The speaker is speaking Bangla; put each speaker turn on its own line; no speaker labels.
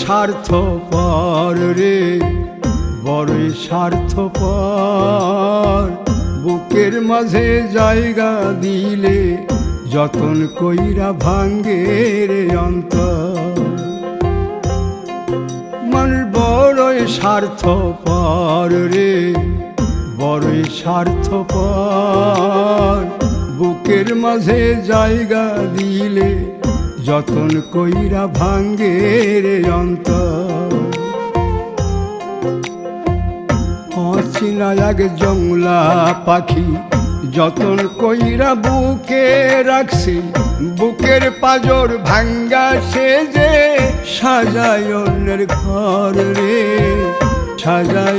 স্বার্থপর রে, বড়ই স্বার্থপর। বুকের মাঝে জায়গা দিলে যতন কইরা ভাঙ্গে রে অন্তর। মানুষ বড়ই স্বার্থপর রে, বড়ই স্বার্থপর। বুকের মাঝে জায়গা দিলে যতন কইরা ভাঙ্গে রে অন্তর। অচিনা এক জংলা পাখি যতন কইরা বুকে রাখছি, বুকের পাজর ভাঙ্গা সে যে সাজায় অন্যের ঘর রে, সাজায়